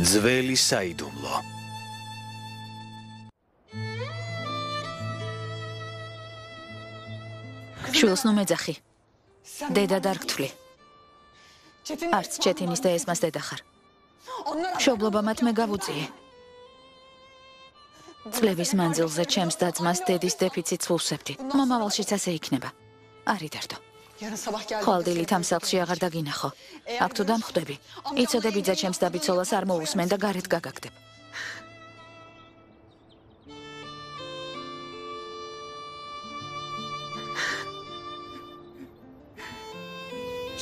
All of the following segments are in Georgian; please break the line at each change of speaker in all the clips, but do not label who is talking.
ძველი საიდუმლო.
შვილს ნუ მეძახი. დედა დარგთვლი. არც ჩეთინის და ესმას დედა ხარ. მშობლობა მათ მე გავუწიე. წლების მანძილზე ჩემს და-ძმას დედის დეფიციტს ვუსვებდი. მომავალშიც ასე იქნება. არიდერდო. ხვალდილით ამ სახლში აღარ დაგინახო. აქ თუ დამხვდები, იცოდები ძა ჩემს დაბიცოლას არ მოусმენ და გარეთ გაგაგდებ.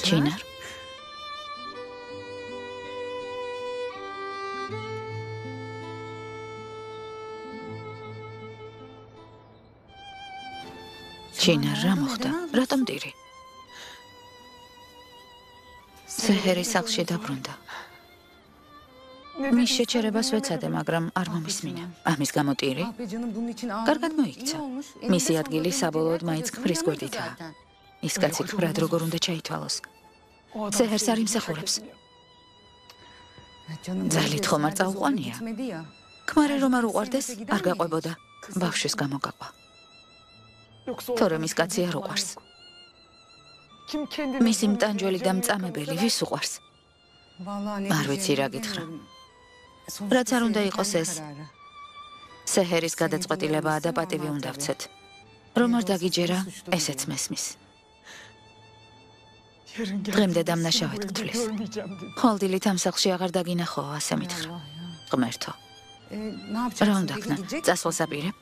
ჩინარ? ჩინარ, რა მოხდა? რატომ დირი? სეჰერი სახლში დაბრუნდა. მის შეჩერებას ვეცადე, მაგრამ არ მომისმინა. ამის გამო ტირი? კარგად მოიქცა. მისი ადგილი საბოლოოდ მაინც ქმრის გვერდითაა. ის კაცი ქმრად როგორ უნდა ჩაითვალოს. სეჰერს არ იმსახურებს. ძალით ხომ არ წაუყვანია? ქმარი რომ არ უყვარდეს, არ გაყვებოდა. ბავშვის გამო გაყვა. თორემ ის კაცი არ უყვარს. მისი მტანჯველი და მწამებელი ვის უყვარს? არ ვიცი რა გითხრა. რაც არ უნდა იყოს ეს. სეჰერის გადაწყვეტილებაა და პატივი უნდა ვცეთ. რომ არ დაგიჯერა, ესეც მესმის. დღემდე დამნაშავედ გთვლის. ხვალდილით ამ სახლში აღარ დაგინახო, ასე მითხრა. ღმერთო. რა უნდა ქნა? წასვლას აპირებ?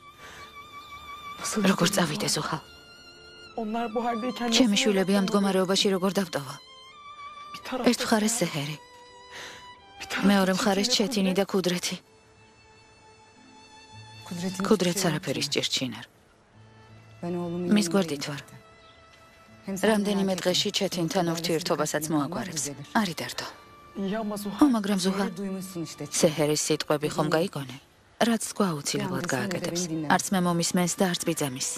როგორ წავიდე ზუხალ? ჩემი შვილები ამ მდგომარეობაში როგორ დავტოვა? ერთ მხარეს სეჰერი, მეორე მხარეს ჩეთინი და ქუდრეთი. ქუდრეთს არაფერი სჭირს ჩინარ. მის გვერდით ვარ. რამდენიმე დღეში ჩეთინთან ურთიერთობასაც მოაგვარებს. არიდერდო. მაგრამ ზუხალ, სეჰერის სიტყვები ხომ გაიგონე? რაც თქვა აუცილებლად გააკეთებს. არც მე მომისმენს და არც ბიძამის.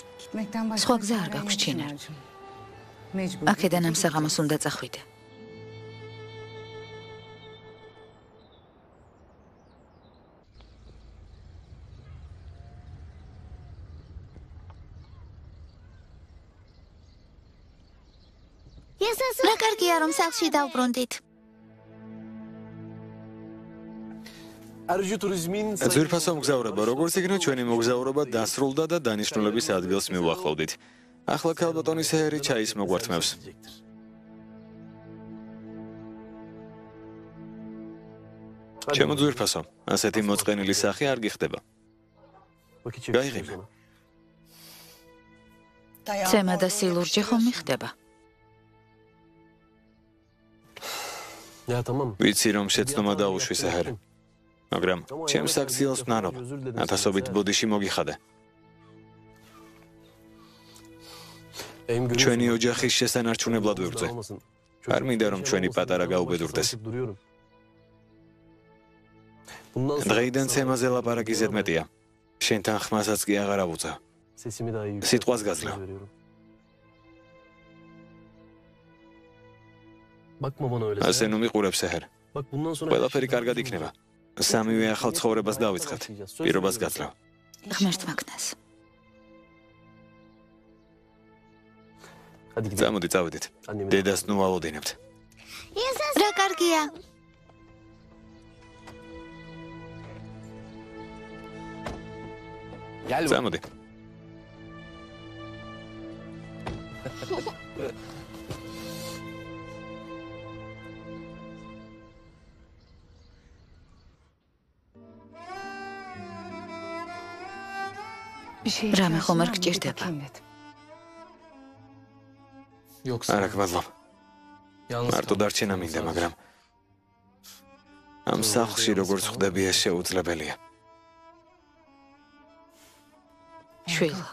სხვა გზა არ გაქვს ჩინარ. აქედან ამ საღამოს უნდა წახვიდე.
რა კარგია რომ სახლში დავბრუნდით.
ძვირფასო მგზავრება, როგორც იქნა ჩვენი მოგზაურობა დასრულდა და დანიშნულების ადგილს მივუახლოვდით. ახლა ქალბატონი სეჰერი ჩაის მოგვართმევს. ჩემო ძვირფასო, ასეთი მოწყენილი სახე არ გიხდება. გაიღიმე.
ცემა და სილურჯე ხომ მიხდება?
ვიცი რომ შეცდომა დაუშვი სეჰერი. მაგრამ ჩემს აქციელს ვნარობ, ათასობით ბოდიში მოგიხადე. ჩვენი ოჯახის შესანარჩუნებლად ვიღვწე. არ მინდა რომ ჩვენი პატარა გაუბედურდეს. დღეიდან ცემაზე ლაპარაკი ზედმეტია. შენთან ხმასაც კი აღარ ავუწა. სიტყვას გაძლევ. ასე ნუ მიყურებ სეჰერ. ყველაფერი კარგად იქნება. სამივე ახალ ცხოვრებას დავიწყებთ. პირობას გაძლევ.
ღმერთმა ქნას.
წამოდი წავედით. დედას ნუ ვალოდინებთ.
რა კარგია.
წამოდი.
რამე ხომ არ გჭირდება?
არა გმადლობ. მარტო დარჩენა მინდა, მაგრამ ამ სახლში როგორც ხვდები ეს შეუძლებელია.
შვილო.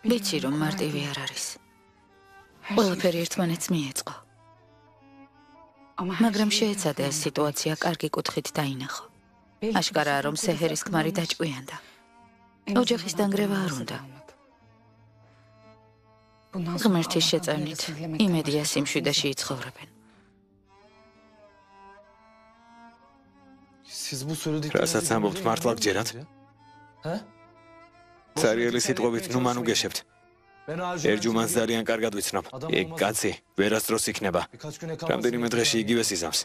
ვიცი რომ მარტივი არ არის. ყველაფერი ერთმანეთს მიეწყო. მაგრამ შეეცადე ეს სიტუაცია კარგი კუთხით დაინახო. აშკარაა რომ სეჰერის ქმარი დაჭკვიანდა. ოჯახის დანგრევა არ უნდა. ღმერთის შეწევნით იმედია სიმშვიდეში იცხოვრებენ.
რასაც ამბობთ მართლა გჯერათ? ცარიელი სიტყვებით ნუ მან უგეშებთ. ერჯუმანს ძალიან კარგად ვიცნობ. ეგ კაცი ვერასდროს იქნება. რამდენიმე დღეში იგივე სიზამს.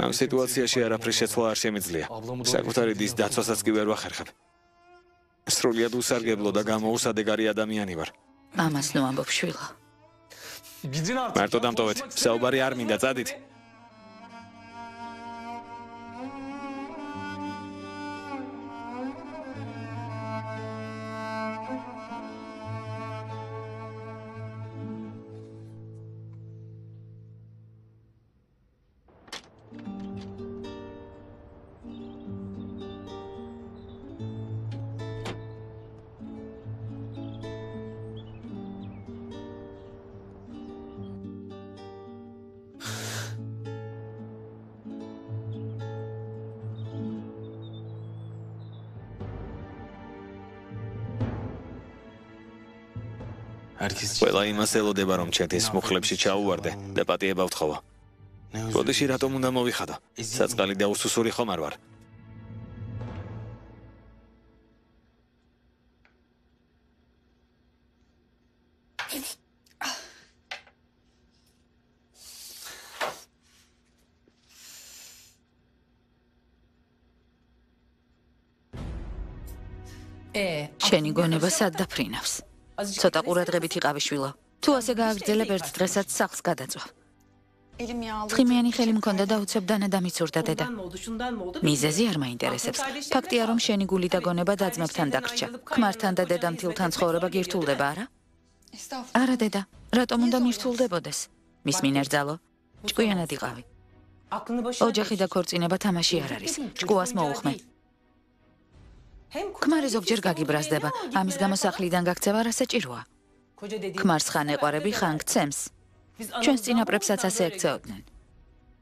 ამ სიტუაციაში არაფრის შეცვლა არ შემიძლია. საკუთარი დის დაცვასაც კი ვერ ვახერხებ. სრულიად უსარგებლო და გამოუსადეგარი ადამიანი ვარ.
ამას ნუ ამბობ შვილო.
მარტო დამტოვეთ. საუბარი არ მინდა, წადით. ყველა იმას ელოდება, რომ ჩეთის მუხლებში ჩაუვარდე და პატიება ვთხოვო. ბოდიში რატომ უნდა მოვიხადო? საწყალი და უსუსური ხომ არ ვარ.
შენი გონება სად დაფრინავს? ცოტა ყურადღებით იყავი შვილო. თუ ასე გააგრძელებ ერთ დღესაც სახლს გადაწვავ. თხიმიანი ხელი მქონდა და უცებ დანა დამიცურდა დედა. მიზეზი არ მაინტერესებს. ფაქტია რომ შენი გული და გონება და-ძმებთან დაგრჩა. ქმართან და დედამთილთან ცხოვრება გირთულდება, არა? არა დედა, რატომ უნდა მირთულდებოდეს? მის მინერძალო, ჭკვიანად იყავი. ოჯახი და ქორწინება თამაში არ არის. ჭკუას მოუხმე. ქმარი ზოგჯერ გაგიბრაზდება, ამის გამო სახლიდან გაქცევა რა საჭიროა? ქმარს ხან ეყვარები, ხან გცემს. ჩვენს წინაპრებსაც ასე ექცეოდნენ.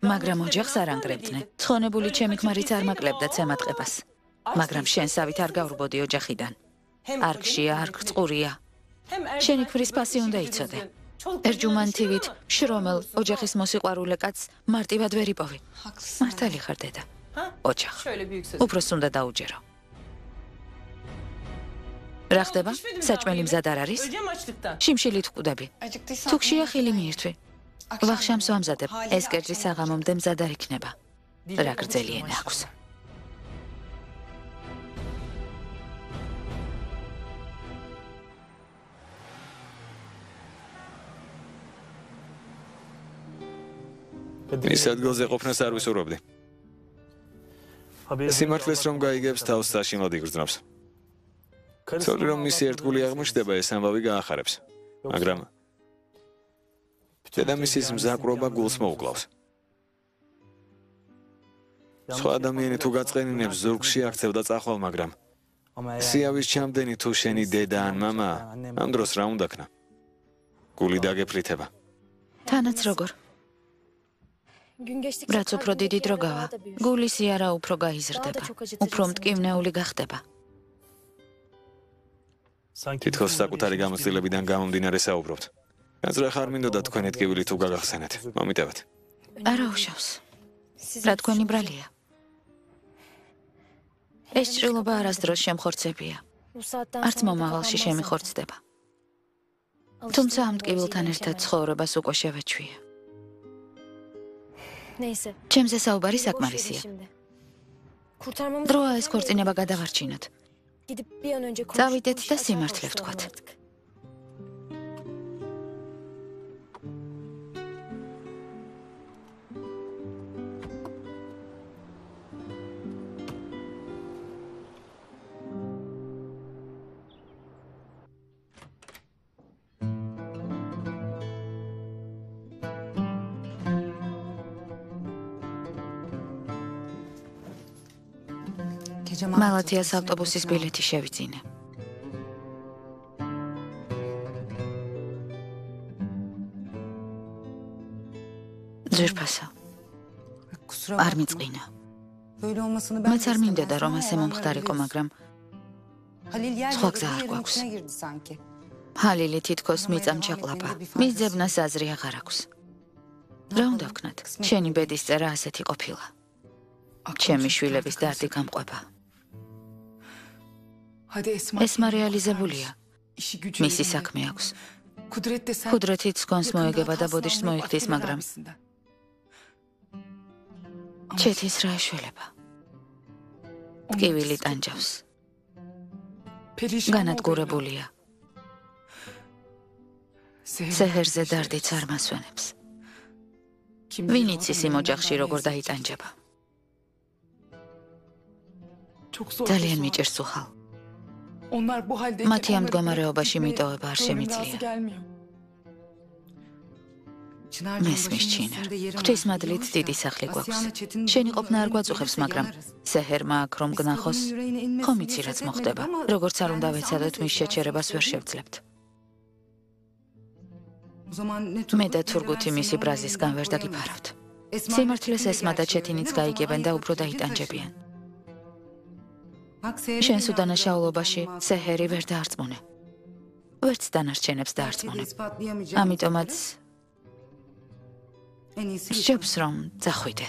მაგრამ ოჯახს არ ანგრევდნენ. ცხონებული ჩემი ქმარიც არ მაკლებდა ცემატყებას. მაგრამ შენსავით არ გავრბოდი ოჯახიდან. არ გშია, არ გწყურია. შენი ქმრის ფასი უნდა იცოდე. ერჯუმან თივით, შრომელ, ოჯახის მოსიყვარულე კაცს მარტივად ვერ იპოვი. მართალი ხარ დედა. ოჯახ. უფროს უნდა დაუჯერო. რა ხდება? საჭმელი მზად არ არის? შიმშილით ვკვდები. თუ გშია ხილი მიირთვი. ვახშამს ვამზადებ. ეს კერძი საღამომდე მზად არ იქნება. რა გრძელი ენა აქვს.
მის ადგილზე ყოფნას არ ვისურვებდი. სიმართლეს რომ გაიგებს, თავს საშინლად იგრძნობს. ცოლი რომ მისი ერთგული აღმოჩნდება, ეს ამბავი გაახარებს. მაგრამ დედამისის მზაკრობა გულს მოუკლავს. სხვა ადამიანი თუ გაწყენინებს, ზურგში აქცევ და წახვალ, მაგრამ სიავის ჩამდენი თუ შენი დედა ან მამა, ამ დროს რა უნდა ქნა? გული დაგეფრითება.
თანაც როგორ? რაც უფრო დიდი დრო გავა, გულის იარა უფრო გაიზრდება, უფრო მტკივნეული გახდება.
თითქოს საკუთარი გამოცდილებიდან გამომდინარე საუბრობთ. განზრახ არ მინდოდა თქვენი ტკივილი თუ გაგახსენეთ. მომიტევეთ.
არა უშავს. რა თქვენი ბრალია? ეს ჭრილობა არასდროს შემხორცებია. არც მომავალში შემიხორცდება. თუმცა ამ ტკივილთან ერთად ცხოვრებას უკვე შევეჩვია. ჩემზე საუბარი საკმარისია. დროა ეს ქორწინება გადავარჩინოთ. წავიდეთ და სიმართლე ვთქვათ. მალათიას ავტობუსის ბილეთი შევიძინე. ძვირფასო. არ მიწყინა. მეც არ მინდოდა რომ ასე მომხდარიყო, მაგრამ სხვა გზა არ გვაქვს. ჰალილი თითქოს მიწამ ჩაყლაპა. მის ძებნას აზრი აღარ აქვს. რა უნდა ვქნათ? შენი ბედის წერა ასეთი ყოფილა. ჩემი შვილების დარდი გამყვება. ესმა რეალიზებულია. მისი საქმე აქვს. ქუდრეთით გონს მოეგება და ბოდიშს მოიხდის, მაგრამ ჩეთის რა ეშველება? ტკივილი ტანჯავს. განადგურებულია. სეჰერზე დარდიც არ მასვენებს. ვინ იცის იმ ოჯახში როგორ დაიტანჯება? ძალიან მიჭირს უხალ. მათი ამ მდგომარეობაში მიტოვება არ შემიძლია. მესმის ჩინარ. ღვთისმადლით დიდი სახლი გვაქვს. შენი ყოფნა არ გვაწუხებს, მაგრამ სეჰერმა აქ რომ გნახოს, ხომ იცი რაც მოხდება. როგორც არ უნდა ვეცადოთ, მის შეჩერებას ვერ შევძლებთ. მე და თურგუთი მისი ბრაზისგან ვერ დაგიფარავთ. სიმართლეს ესმა და ჩეთინიც გაიგებენ და უფრო დაიტანჯებიან. შენს უდანაშაულობაში სეჰერი ვერ დაარწმუნე. ვერც დანარჩენებს დაარწმუნე. ამიტომაც სჯობს რომ წახვიდე.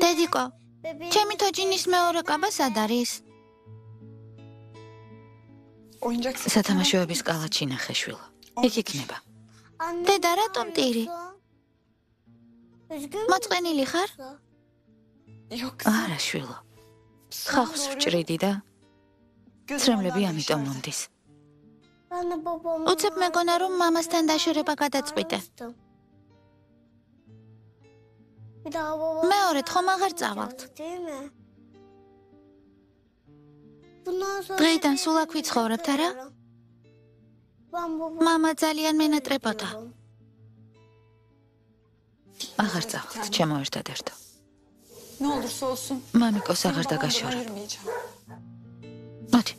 დედიკო, ჩემი თოჯინის მეორე კაბა სად არის?
სათამაშოების კალათში ნახე შვილო. იქ იქნება.
დედა, რატომ ტირი? მოწყენილი ხარ?
არა შვილო. ხალხს ვჭრიდი და ცრემლები ამიტომ მომდის.
უცებ მეგონა რომ მამასთან დაშორება გადაწყვიტე. მეორედ ხომ აღარ წავალთ? დღეიდან სულ აქ ვიცხოვრებთ, არა? მამა ძალიან მენატრებოდა.
აღარ წავალთ, ჩემო ერთადერთო. მამიკოს აღარ დაგაშორებ. მოდი.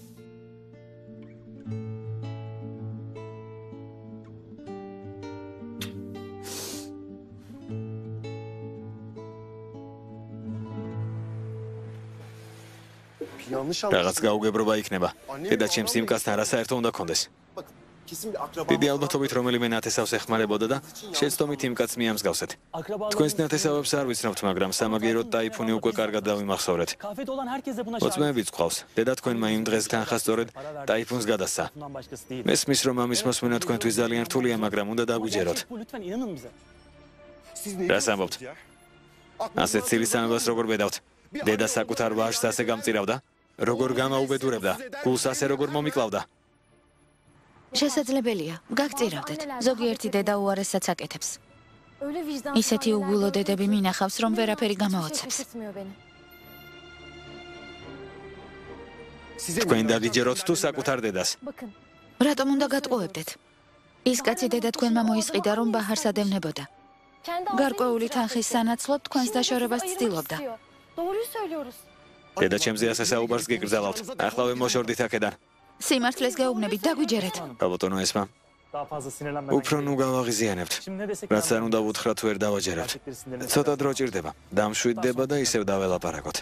რაღაც გაუგებრობა იქნება. დედა ჩემს სიმკასთან რა საერთო უნდა კონდეს. დიდი ალბათობით რომელიმე ნათესავს ეხმარებოდა და შეცდომით იმ კაცს მიამსგავსეთ. თქვენს ნათესავებს არ ვიცნობთ, მაგრამ სამაგიეროდ ტაიფუნი უკვე კარგად დავიმახსოვრეთ. მოწმეებიც გყავს. დედა თქვენმა იმ დღეს განხა სწორედ ტაიფუნს გადასცა. მესმის რომ ამის მოსმენა თქვენთვის ძალიან რთულია, მაგრამ უნდა დაგვიჯეროთ. რას ამბობთ? ასეთ ცილის ამებას როგორ ბედავთ? დედა საკუთარ ვაჟს ასე გამწირავდა? როგორ გამაუბედურებდა? გულს ასე როგორ მომიკლავდა?
შესაძლებელია, გაგწირავდეთ. ზოგიერთი დედა უარესსაც აკეთებს. ისეთი უგულო დედები მინახავს, რომ ვერაფერი გამაოცებს.
თქვენ დაგიჯეროთ თუ საკუთარ დედას?
რატომ უნდა გატყუებდეთ? ის კაცი დედა თქვენმა მოისყიდა, რომ ბაჰარს ადევნებოდა. გარკვეული თანხის სანაცვლოდ თქვენს დაშორებას ცდილობდა.
დედა ჩემზე ასე საუბარს გიგრძელავთ. ახლავე მოშორდით აქედან.
სიმართლეს გეუბნებით, დაგვიჯერეთ.
გაბატონო ესმა. უფრო ნუ გავაღიზიანებთ. რაც არ უნდა ვუთხრათ, ვერ დავაჯერებთ. ცოტა დრო ჭირდება. დამშვიდდება და ისევ დაველაპარაკოთ.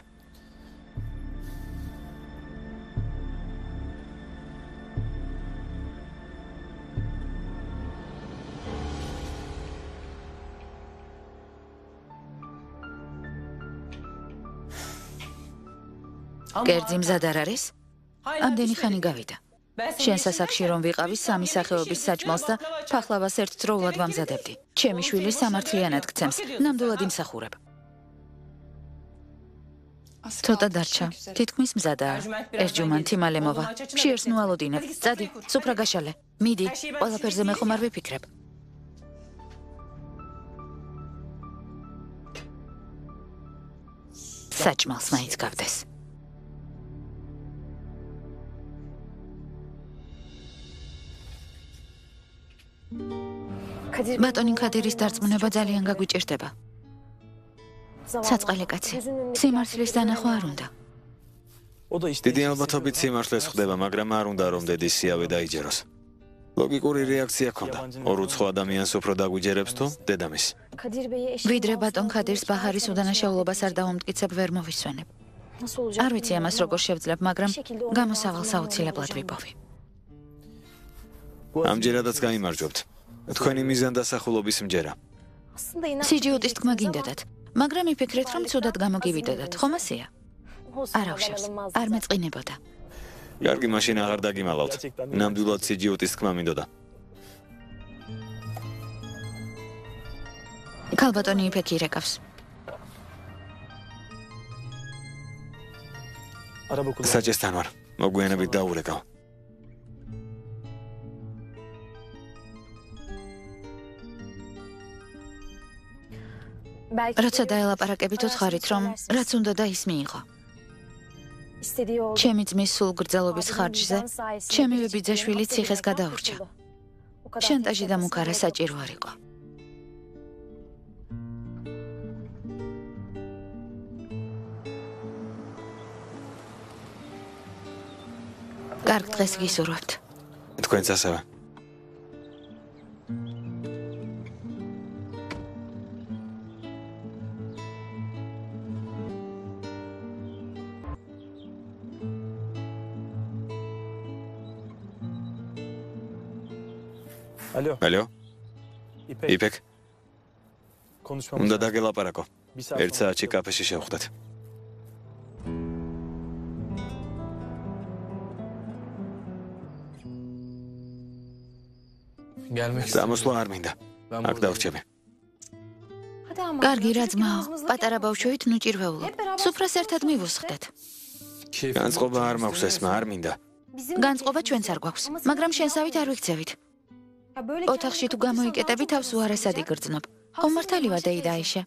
კერძი მზად არ არის? ამდენი ხანი გავიდა. შენ სასახში რომ ვიყავი, სამი სახეობის საჭმელს და ფახლავას ერთდროულად ვამზადებდი. ჩემი შვილი სამართლიანად გცემს, ნამდვილად იმსახურებ. ცოტა დარჩა, თითქმის მზადაა. ერჯუმანთი მალე მოვა. მშიერს ნუ ალოდინებ. წადი, სუფრა გაშალე. მიდი, ყველაფერზე მე ხომ არ ვიფიქრებ. საჭმელს მაინც გავდეს. ბატონი ქადირის დარწმუნება ძალიან გაგვიჭირდება. საწყალე კაცი, სიმართლის დანახვა არ უნდა.
დიდი ალბათობით სიმართლეს ხვდება, მაგრამ არ უნდა რომ დედის სიავე დაიჯეროს. ლოგიკური რეაქცია ჰქონდა. ორ უცხო ადამიანს უფრო დაგვიჯერებს თუ დედამისი.
ვიდრე ბატონ ქადირს ბაჰარის უდანაშაულობას არ დაუმტკიცებ, ვერ მოვისვენებ. არ ვიცი ამას როგორ შევძლებ, მაგრამ გამოსავალს აუცილებლად ვიპოვი.
ამჯერადაც გაიმარჯვებთ. თქვენი მიზანდასახულობის მჯერა.
სიჯიუტის თქმა გინდოდათ, მაგრამ იფიქრეთ, რომ ცუდად გამოგივიდოდათ, ხომ ასეა? არ ავშევს, არ მეწყინებოდა.
კარგი, მაშინ აღარ დაგიმალავთ. ნამდვილად სიჯიუტის თქმა მინდოდა.
ქალბატონი იფექი ირეკავს.
საჭესთან ვარ. მოგვიანებით დაურეკავ.
როცა დაელაპარაკებით უთხარით, რომ რაც უნდა და ის მიიღო. ჩემი ძმის სულგრძელობის ხარჯზე, ჩემი ბიძაშვილი ციხეს გადაურჩა. შანტაჟი და მუქარა საჭირო არ იყო. კარგ დღეს გისურვებთ.
თქვენც ასევე. Алло. იფეკ. უნდა დაგელაპარაკო. ერთ საათში კაფეში შევხვდეთ. გამოსვლა არ მინდა. აქ დავრჩები.
კარგი რა ძმაო, პატარა ბავშვით ნუ ჭირვეულობ. სუფრას ერთად მივუსხდეთ.
განწყობა არ მაქვს ესმა, არ მინდა.
განწყობა ჩვენც არ გვაქვს, მაგრამ შენსავით არ ვიქცევით. ოთახში თუ გამოიკეტები, თავს უარესად იგრძნობ. ხომ მართალი ვარ დაიდაიშე?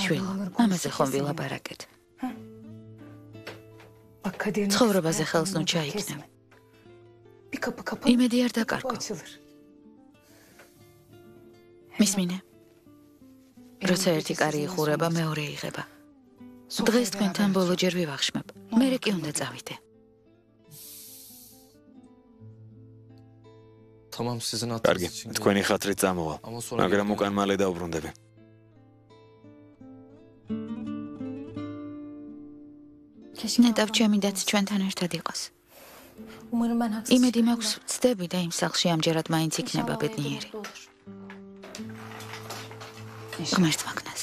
შვილო, ამაზე ხომ ვილაპარაკეთ. ცხოვრებაზე ხელს ნუ ჩაიქნევ. იმედი არ დაკარგო. მისმინე. როცა ერთი კარი იხურება, მეორე იღება. დღეს თქვენთან ბოლოჯერ ვივახშმებ. მერე კი უნდა წავიდე.
კარგი, თქვენი ხათრით წამოვალ, მაგრამ უკან მალე დავბრუნდები.
ნეტავ ჩემი დაც ჩვენთან ერთად იყოს. იმედი მაქვს, ვცდები და იმ სახლში ამჯერად მაინც იქნება ბედნიერი. ღმერთს მაგნას.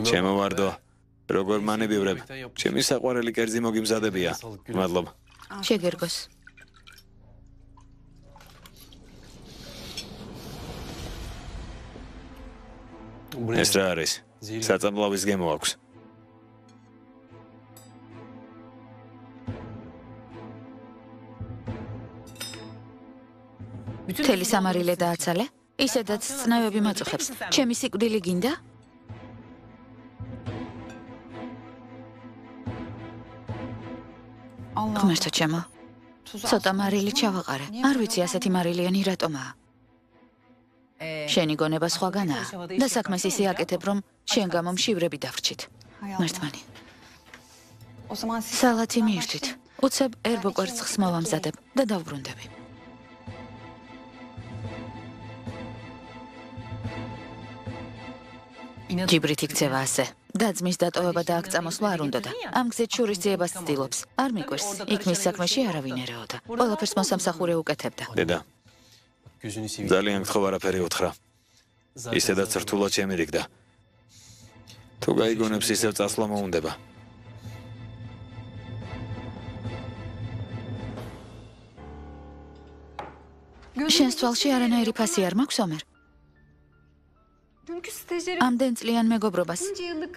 ჩემო ვარდო, როგორ მანებივრებ? ჩემი საყვარელი კერძი მოგიმზადებია. მადლობა.
შეგერგოს.
ეს რა არის? საწამლავის გემო აქვს.
მთელი სამარილე დააცალე? ისედაც წნევები მაწუხებს. ჩემი სიკვდილი გინდა? ღმერთო ჩემო, ცოტა მარილი ჩავაყარე. არ ვიცი ასეთი მარილიანი რატომაა. შენი გონება სხვაგანაა და საქმეს ისე აკეთებ, რომ შენ გამო მშივრები დავრჩით. მართმანი. სალათი მიირთვით. უცებ ერბო კვერცხს მოვამზადებ და დავბრუნდები. ჯიბრით იქცევა ასე. დაძმის დატოვება და აქ წამოსვლა არ უნდოდა. ამ გზით შურისძიებას ცდილობს. არ მიკვირს, იქ მის საქმეში არავინ ერეოდა. ყველაფერს მოსამსახურე უკეთებდა.
დედა, ძალიან გთხოვ, არაფერი უთხრა. ისედაც რთულად შემირიგდა. თუ გაიგონებს, ისევ წასვლა მოუნდება.
შენს თვალში არანაირი ფასი არ მაქვს, ომერ? ამდენ წლიან მეგობრობას,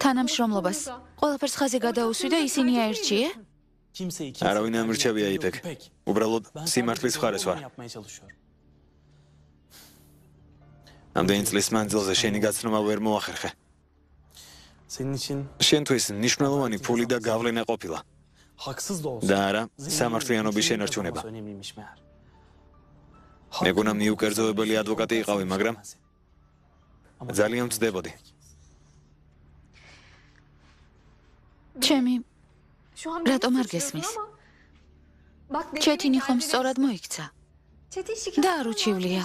თანამშრომლობას, ყველაფერს ხაზი გადაუსვი და ისინი აერჩიე?
არავინ ამირჩევია იფეკ. უბრალოდ სიმართლის მხარეს ვარ. ამდენი წლის მანძილზე შენი გაცნობა ვერ მოახერხე. შენთვის მნიშვნელოვანი ფული და გავლენა ყოფილა. და არა, სამართლიანობის შენარჩუნება. მეგონა მიუკერძოებელი ადვოკატი იყავი, მაგრამ ძალიან ვწდებოდი.
ჩემი რატომ არ გესმის? ჩეთინი ხომ სწორად მოიქცა? და არ უჩივლია.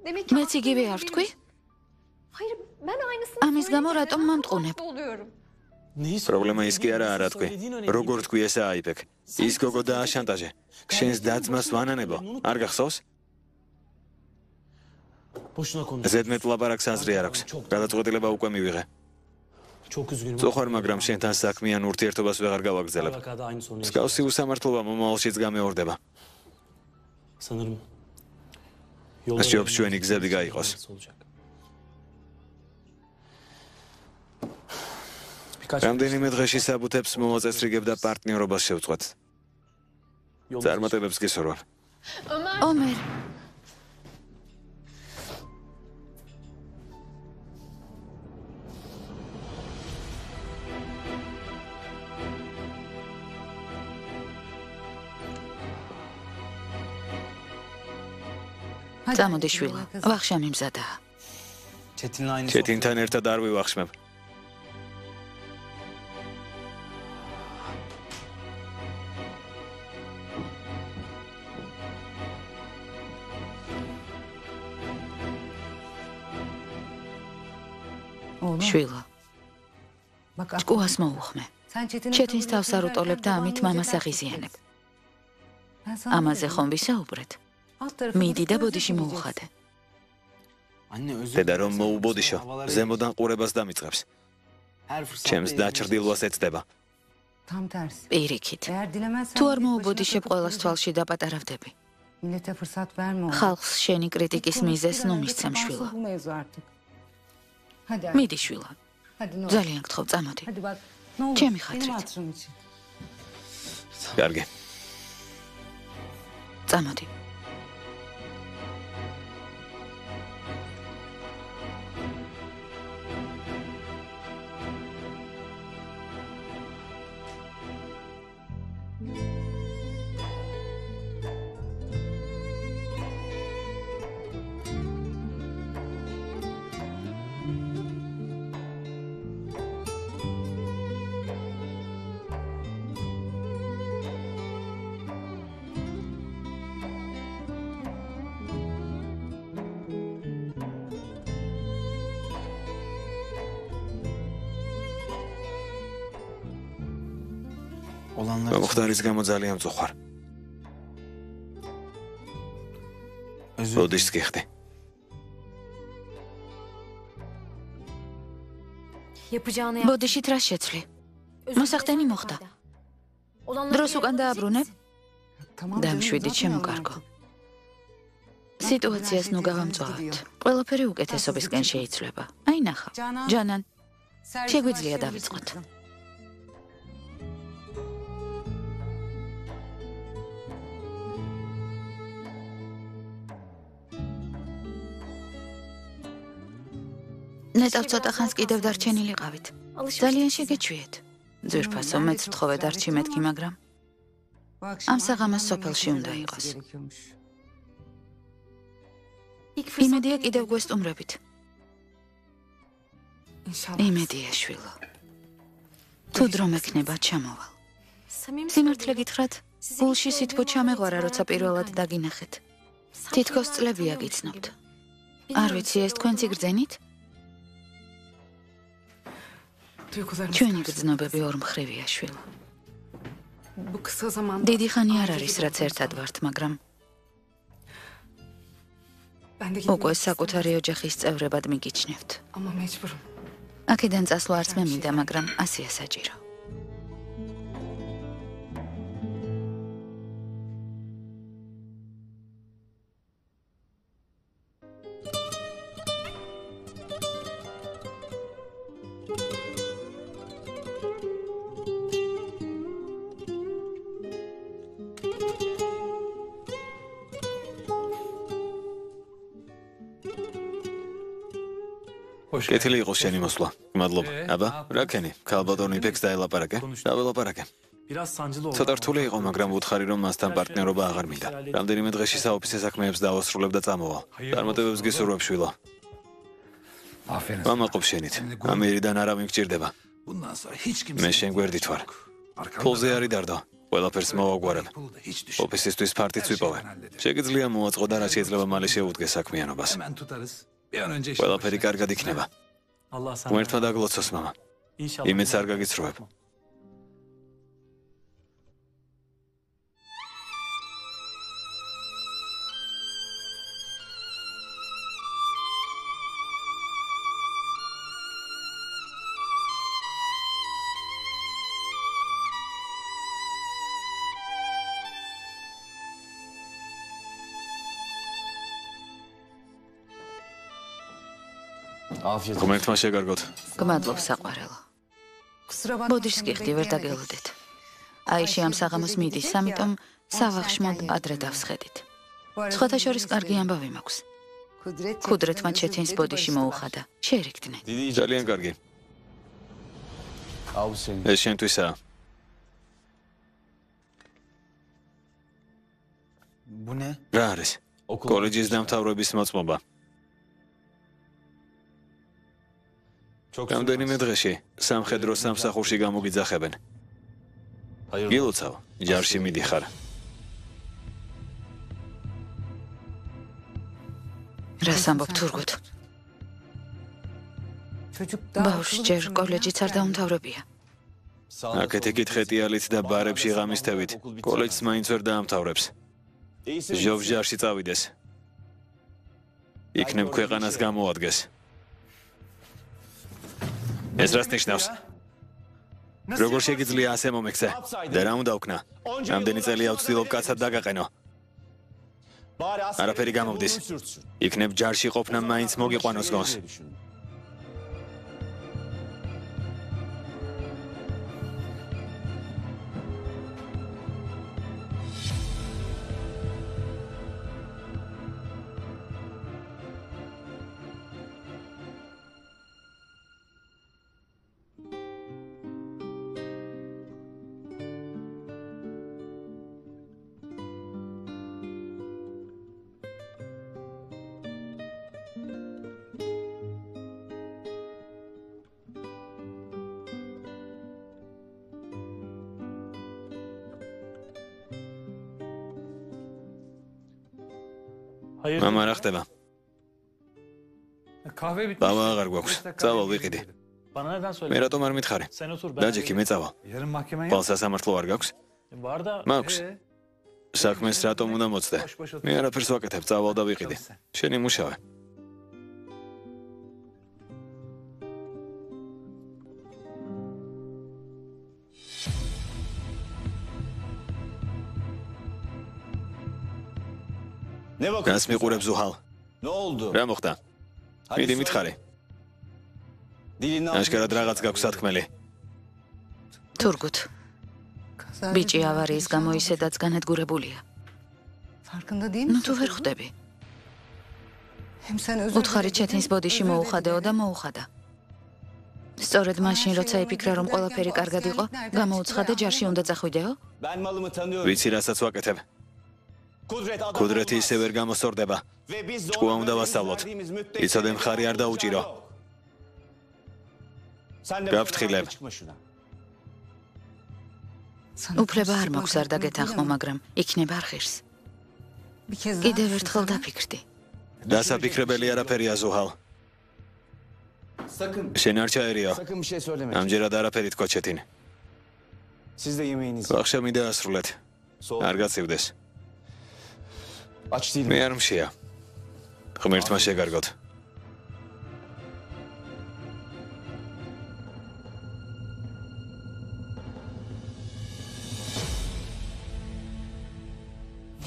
მეც იგივე არ ვთქვი? ამის გამო რატომ მომტყუნებ?
პრობლემა ის კი არა თქვი. როგორ თქვი ესა აიფეკ? ის გოგო და შანტაჟე. შენს დაძმას ვანანებო. არ გახსოვს? ზედმეტ ლაპარაკს აზრი არ აქვს. გადაწყვეტილება უკვე მივიღე. წოხარ, მაგრამ შენთან საქმიან ურთიერთობას ვეღარ გავაგრძელებ. მსგავსი უსამართლობა მომავალშიც გამეორდება. სჯობს ჩვენი გზები გაიყოს. რამდენიმე დღეში საბუთებს მოვაწესრიგებ და პარტნიორობას შევწყვეტ. წარმატებებს გესურვებ.
ომერ. წამოდი შვილო, ვახშამი მზადაა.
ჩეთინთან ერთად არ ვივახშმებ.
შვილო, ჭკუას მოუხმე. ჩეთინს თავს არ უტოლებ და ამით მამას აღიზიანებ. ამაზე ხომ ვისაუბრეთ? მიდი და ბოდიში მოუხადე.
დედა რომ მოუბოდიშო, ზემოდან ყურებას დამიწყებს. ჩემს დაჭრდილვას ეცდება.
პირიქით. თუ არ მოუბოდიშებ, ყველას თვალში დაპატარავდები. ხალხს შენი კრიტიკის მიზეზს ნუ მისცემ შვილო. მიდი შვილო. ძალიან გთხოვ, წამოდი. ჩემი ხათრით.
კარგი.
წამოდი.
მომხდარის გამო ძალიან მწუხვარ. ბოდიშს გიხდი.
ბოდიშით რა შეცვლი? მოსახდენი მოხდა. დროს უკან დააბრუნებ? დამშვიდი ჩემო კარგო. სიტუაციას ნუ გავამწვავებთ. ყველაფერი უკეთესობისკენ შეიცვლება. აი ნახავ. ჯანან, შეგვიძლია დავიწყოთ. ნეტავ ცოტა ხანს კიდევ დარჩენილიყავით. ძალიან შეგეჩვიეთ. ძვირფასო, მეც ვთხოვე დარჩი მეთქი, მაგრამ ამ საღამოს სოფელში უნდა იყოს. იმედია კიდევ გვესტუმრებით. იმედია შვილო. თუ დრო მექნება, ჩამოვალ. სიმართლე გითხრათ, გულში სითბო ჩამეღვარა, როცა პირველად დაგინახეთ. თითქოს წლები აგიცნობთ. არ ვიცი, ეს თქვენც იგრძენით? ჩვენი გრძნობები ორმხრივია შვილო. დიდი ხანი არ არის, რაც ერთად ვართ, მაგრამ უკვე საკუთარი ოჯახის წევრებად მიგიჩნევთ. აქედან წასვლა არც მე მინდა, მაგრამ ასეა საჭირო.
კეთილი იყოს შენი მოსვლა. მადლობა. აბა, რა ქენი? ქალბატონი ფექს დაელაპარაკე? დაველაპარაკე. ცოტა რთული იყო, მაგრამ ვუთხარი, რომ მასთან პარტნიორობა აღარ მინდა. რამდენიმე დღეში საოფისე საქმეებს დავასრულებ და წამოვალ. წარმატებებს გისურვებ შვილო. ვამაყობ შენით. ამერიდან არავინ გჭირდება. მე შენ გვერდით ვარ. ფულზე არის დარდო. ყველაფერს მოვაგვარებ. ოფისისთვის ფარტიც ვიპოვე. შეგიძლია მოაწყო და რაც შეიძლება მალე შეუდგე საქმიანობას. ყველაფერი კარგად იქნება. ღმერთმა დაგლოცოს, მამა. იმედს არ გაგიცრუებ. ღმერთმა შეგარგოთ.
გმადლობ საყვარელო. ბოდიშს გიხდი, ვერ დაგელოდეთ. აიში ამ საღამოს მიდის, ამიტომ სავახშმოდ ადრე დავსხედით. სხვათა შორის კარგი ამბავი მაქვს. ქუდრეთმა ჩეთინს ბოდიში მოუხადა. შეერიგდნენ.
ძალიან კარგი. ეს შენთვისაა. რა არის? კოლეჯის დამთავრების მოწმობა. რამდენიმე დღეში სამხედრო სამსახურში გამოგიძახებენ. გილოცავ, ჯარში მიდიხარ.
რას ამბობ თურგუთ? ბავშვს ჯერ კოლეჯიც არ დაუმთავრებია.
აქეთ იკითხეთიალით და ბარებში ღამისთევით, კოლეჯს მაინც ვერ დაამთავრებს. ჟობჟარში წავიდეს. იქნებ ქვეყანას გამოადგეს. ეს რას ნიშნავს? როგორ შეგიძლია ასე მომექცე? და რა უნდა ვქნა? რამდენი წელია ვცდილობ კაცად დაგაყენო? არაფერი გამოვდის. იქნებ ჯარში ყოფნა მაინც მოგიყვანოს გონს. მამა რა ხდება? ბავა აღარ გვაქვს. წავალ ვიყიდი. მე რატომ არ მითხარი? დაჯექი მე წავალ. ბალსასამართლო არ გაქვს? მაქვს. საქმეს რატომ უნდა მოწდე? მე არაფერს ვაკეთებ, წავალ და ვიყიდი. შენი მუშავე. გას მიყურებ ზუჰალ. რა მოხდა? მიდი მითხარი. აშკარად რაღაც გაქვს სათქმელი.
თურგუთ. ბიჭი ავარიის გამო ისედაც განადგურებულია. ნუ თუ ვერ ხვდები. უთხარი ჩეთინს ბოდიში მოუხადეო და მოუხადა. სწორედ მაშინ როცა იფიქრა რომ ყველაფერი კარგად იყო, გამოუცხადე ჯარში უნდა წახვიდეო?
ვიცი რასაც ვაკეთებ. ქუდრეთი ისე ვერ გამოსწორდება. ჭკუა უნდა ვასწავლოთ. იცოდე მხარი არ დაუჭირო. გაფრთხილებ.
უფლება არ მაქვს არ დაგეთანხმო, მაგრამ იქნება არხირს. კიდევ ერთხელ დაფიქრდი.
დასაფიქრებელი არაფერია ზუჰალ. შენ არ ჩაერიო. ამჯერად არაფერი თქვა ჩეთინ. ვახშა მინდა ასრულეთ. არ გაცივდეს. მე არ მშია. ღმერთმა შეგარგოთ.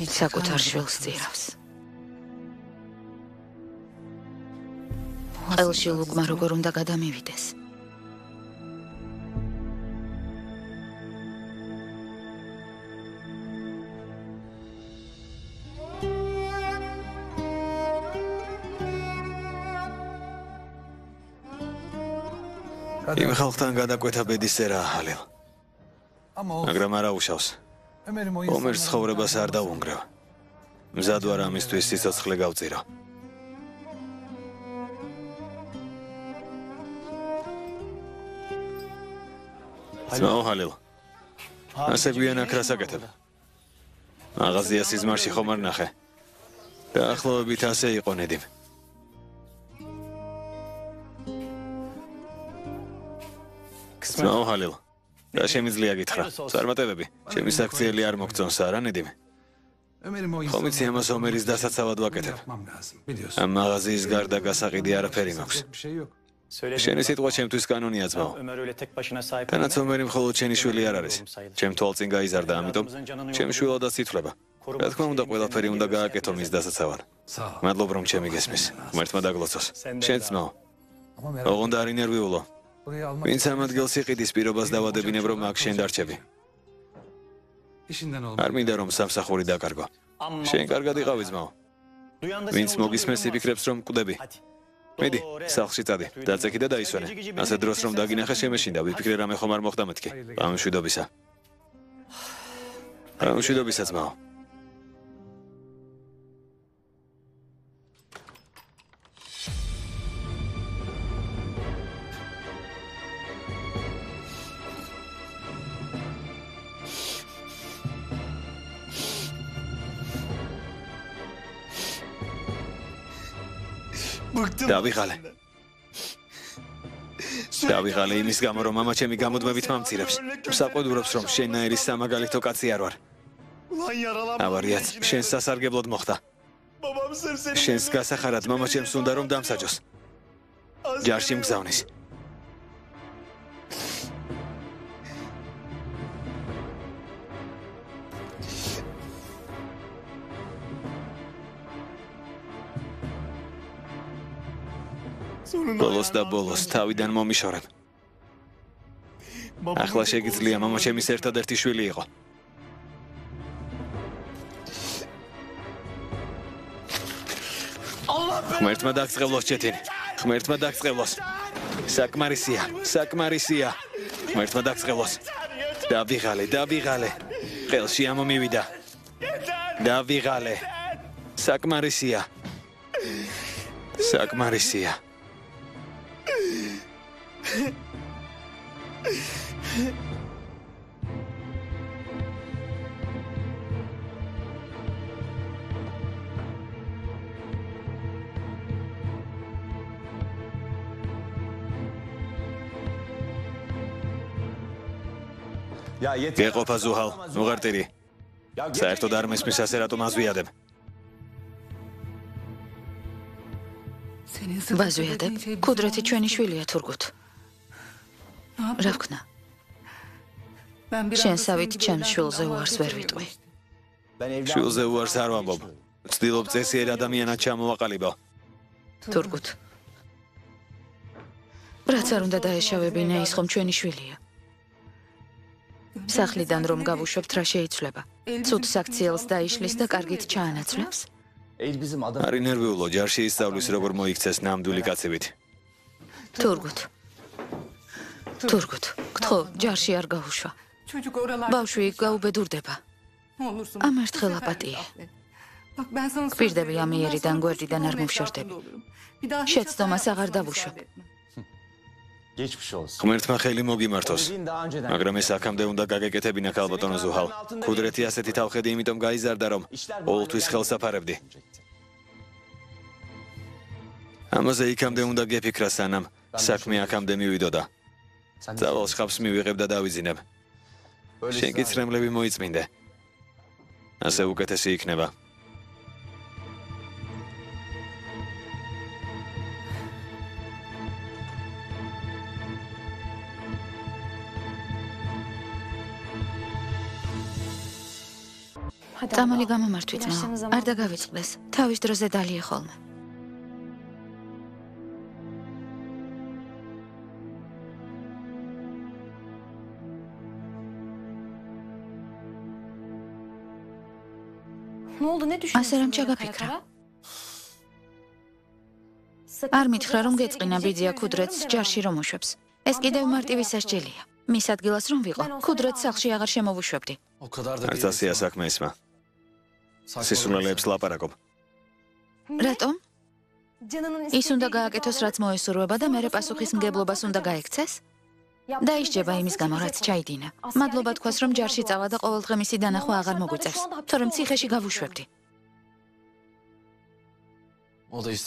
საკუთარ შვილს წირავს. ყელში ლუკმა როგორ უნდა გადამივიდეს. იმ ხალხთან გადაკვეთა ბედის წერაა ჰალილ. მაგრამ არა უშავს. ომერს ცხოვრებას არ დავუნგრევ. მზად ვარ ამისთვის სიცოცხლე გავწირო. ძმაო ჰალილ, ასე გვიან აქ რას აკეთებ? მაღაზია სიზმარში ხომ არ ნახე. დაახლოებით ასე იყო ნედიმ. ძმაო ჰალილ, რა შემიძლია გითხრა? წარმატებები, ჩემი საქციელი არ მოგწონს არა ნედიმ? ხომ იცი ამას ომერის დასაცავად ვაკეთებ. ამ მაღაზიის გარდა გასაყიდი არაფერი მაქვს. შენი სიტყვა ჩემთვის კანონია ძმაო. თანაც ომერი მხოლოდ შენი შვილი არ არის. ჩემ თვალწინ გაიზარდა, ამიტომ ჩემი შვილადაც ითვლება. რა თქმა უნდა, ყველაფერი უნდა გააკეთო მის დასაცავად. მადლობ რომ ჩემი გესმის. ღმერთმა დაგლოცოს. შენ ძმაო. ოღონდ არ ინერვიულო. ვინც ამ ადგილს იყიდის პირობას დავადებინებ რომ აქ შენ დარჩები. არ მინდა რომ სამსახური დაკარგო. შენ კარგად იყავი ძმაო. ვინც მოგისმენს იფიქრებს რომ მკვდები. მიდი, სახლში წადი, დაწექი და დაისვენე. ასე დროს რომ დაგინახე შემეშინდა, ვიფიქრე რამე ხომ არ მოხდა მეთქი. გამშვიდობისა. გამშვიდობისა ძმაო. დავიღალე იმის გამო რომ მამა ჩემი გამოდმებით მამცირებს. საყვედურობს რომ შენნაირი სამაგალითო კაცი არ ვარ. ავარიაც შენს სასარგებლოდ მოხდა. შენს გასახარად მამა ჩემს უნდა რომ დამსაჯოს. ჯარში მგზავნის. ბოლოს და ბოლოს თავიდან მომიშორებ. ახლა შეგიძლია მამა ჩემის ერთადერთი შვილი იყო. ღმერთმა დაგწყევლოს ჩეთინი. ღმერთმა დაგწყევლოს. საკმარისია, საკმარისია. ღმერთმა დაგწყევლოს. დავიღალე. ყელში ამომივიდა. დავიღალე. საკმარისია. საკმარისია. გეყოფა ზუჰალ, უღარტირი. საერთოდ არ მესმის ასე რატომ აზვიადებ?
ვაზვიადებ, კუდრეთი ჩვენი შვილია თურგუთ. რა ვქნა? შენსავით ჩემს შვილზე უარს ვერ ვიტყვი.
შვილზე უარს არ ვამბობ. ვცდილობ წესიერ ადამიანად ჩამოვაყალიბო.
თურგუთ. რაც არ უნდა დაეშავებინა ის ხომ ჩვენი შვილია. სახლიდან რომ გავუშვებთ რა შეიცვლება. ცუდ საქციელს დაიშლის და კარგით ჩაანაცვლებს.
არ ინერვიულო, ჯარში ისწავლის როგორ მოიქცეს ნამდვილი კაცებით.
თურგუთ, გთხოვ, ჯარში არ გაუშვა. ბავშვი გაუბედურდება. ამ ერთხელ აპატიე. გვირდები ამიერიდან გვერდიდან არ მოვშორდები. შეცდომას აღარ დავუშვებ.
ღმერთმა ხელი მოგიმართოს. მაგრამ ეს აქამდე უნდა გაგეკეთებინა ქალბატონო ზუჰალ. კუდრეთი ასეთი თავხედი იმიტომ გაიზარდა რომ ყოველთვის ხელსაფარებდი. ამაზე იქამდე უნდა გეფიქრა სანამ საქმე აქამდე მივიდოდა. წავალ შხაპს მივიღებ და დავიძინებ. შენ კი ცრემლები მოიწმინდე. ასე უკეთესი იქნება.
წამალი გამომართვით მაო, არ დაგავიწყდეს, თავის დროზე დალიე ხოლმე. ასე რომ ჩაგაფიქრა. არ მითხრა რომ გეწყინა ბიძია კუდრეთს ჯარში რომ უშვებს. ეს კიდევ მარტივი სასჯელია. მის ადგილას რომ ვიყო, კუდრეთს სახლში აღარ შემოვუშვებდი.
არც ასეა საქმე ისმა. სისულელეებს ლაპარაკობ.
რატომ? ის უნდა გააკეთოს რაც მოესურვება და მერე პასუხისმგებლობას უნდა გაექცეს? დაისჯება იმის გამო, რაც ჩაიდინა. მადლობა თქვას, რომ ჯარში წავა და ყოველდღე მისი დანახვა აღარ მოგვიწევს, თორემ ციხეში გავუშვებდი.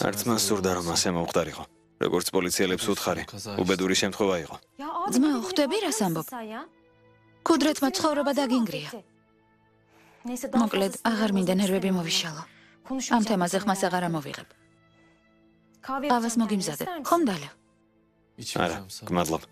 არც მან სურდა, რომ ასე მომხდარიყო. როგორც პოლიციელებს უთხარი, უბედური შემთხვევა იყო.
ძმაო, ხვდები რას ამბობ? კუდრეთმა ცხოვრება დაგინგრია. მოკლედ, აღარ მინდა ნერვები მოვიშალო. ამ თემაზე ხმას აღარ ამოვიღებ. ყავას მოგიმზადებ, ხომ დალევ?
არა, გმადლობ.